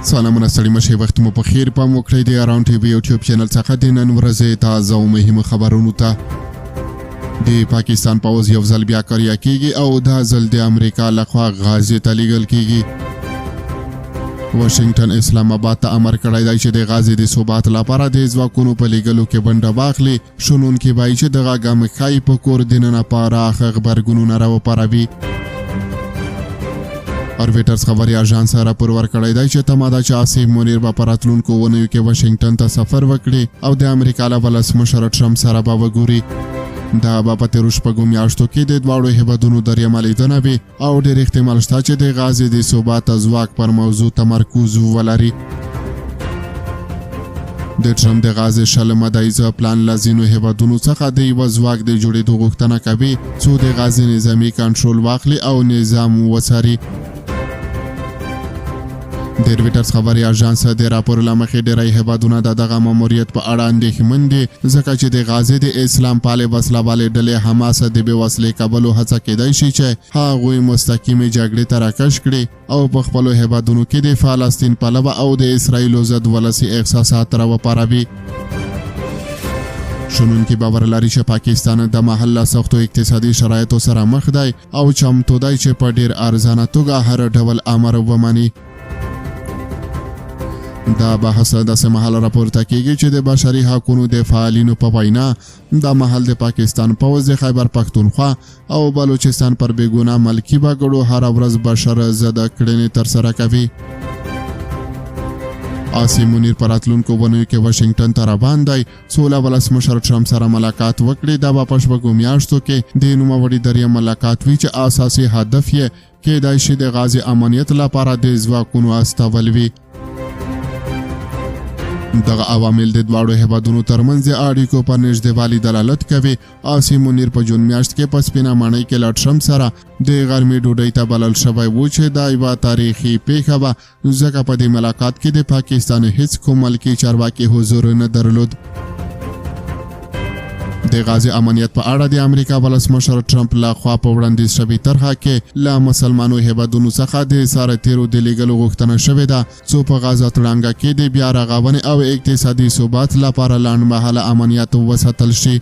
سلامونه ستړي مشه وخت مو په خیر پام وکړئ د اراوند ټي وي یوټیوب چینل څخه د نن ورځې تازه او مهمه خبرونو ته د پاکستان پوځ یو ځل بیا کاریا کیږي او دا ځل د امریکا لخوا غازی ته لیږل کیږي واشنگټن اسلام آباد ته امر کړی دی چې د غازی د ثبات لپاره د ځواکونو په لیږلو کې ونډه واخلي شنونکي وایي چې دغه ګام ښایي په کور دننه پراخ غبرګونونه راوپاروي ارویټرز خبري اژانس راپور ورکړی دی چې تماده چې عاصم منیر به په راتلونکو اونیو کې واشنگټن ته سفر وکړي او د امریکا له ولسمشر ټرمپ سره به وګوري دا به په تېرو شپږو میاشتو کې د دواړو هیوادونو درېیمه لیدنه وي او ډېر احتمال شته چې د غازی د ثبات ځواک پر موضوع تمرکز ولري د ټرمپ د غازی شل مدعیزه پلان له ځینو هیوادونو څخه د یوه ځواک د جوړېدو غوښتنه کوي څو د غازی نظامي کنټرول واخلي او نظام وڅاري د رویټرز خبري اژانس د راپور له مخې ډېری هیوادونه د دغه ماموریت په اړه اندېښمن دي ځکه چې د غازی د اسلام پالې وسله والې ډلې حماس د بې وسلې کولو هڅه کیدای شي چې هغوی مستقیمې جګړې ته راکش کړي او په خپلو هیوادونو کې د فلسطین پلوه او د اسرائیلو ضد ولسي احساسات راوپاروي شنونکي باور لري چې پاکستان د محل له سختو اقتصادي شرایطو سره مخ دی او چمتو دی چې په ډېر ارزانه توګه هر ډول امر ومني دا بحث داسې مهال راپورته کیږي چې د بشري حقوقو د فعالینو په وینا دا مهال د پاکستان پوځ د خیبر پختونخوا او بلوچستان پر بېګناه ملکي وګړو هر ورځ بشر ضد کړنې ترسره کوي عاصم منیر پر راتلونکو اونیو کې واشنگټن ته روان دی څو له ولسمشر ټرمپ سره ملاقات وکړي دا به په شپږو میاشتو کې د نوموړي درېیم ملاقات وي چې اساسي هدف یې کیدای شي د غازی امنیت لپاره د ځواکونو استول وي دغه عوامل د دواړو هیوادونو ترمنځ د اړیکو په نږدېوالي دلالت کوي عاصم منیر په جون میاشت کې په سپینه ماڼۍ کې له ټرمپ سره د غرمې ډوډۍ ته بلل شوی و چې دا یوه تاریخي پیښه وه ځکه په دې ملاقات کې د پاکستان هیڅ کوم ملکي چارواکي حضور نه درلود د غازی امنیت په اړه د امریکا ولسمشر ټرمپ له خوا په وړاندیز شوې طرحه کې له مسلمانو هیوادونو څخه د ساره تیرو د لیږلو غوښتنه شوې ده څو په غزه تړانګه کې د بیا رغونې او اقتصادي ثبات لپاره لنډمهاله امنیت وساتل شي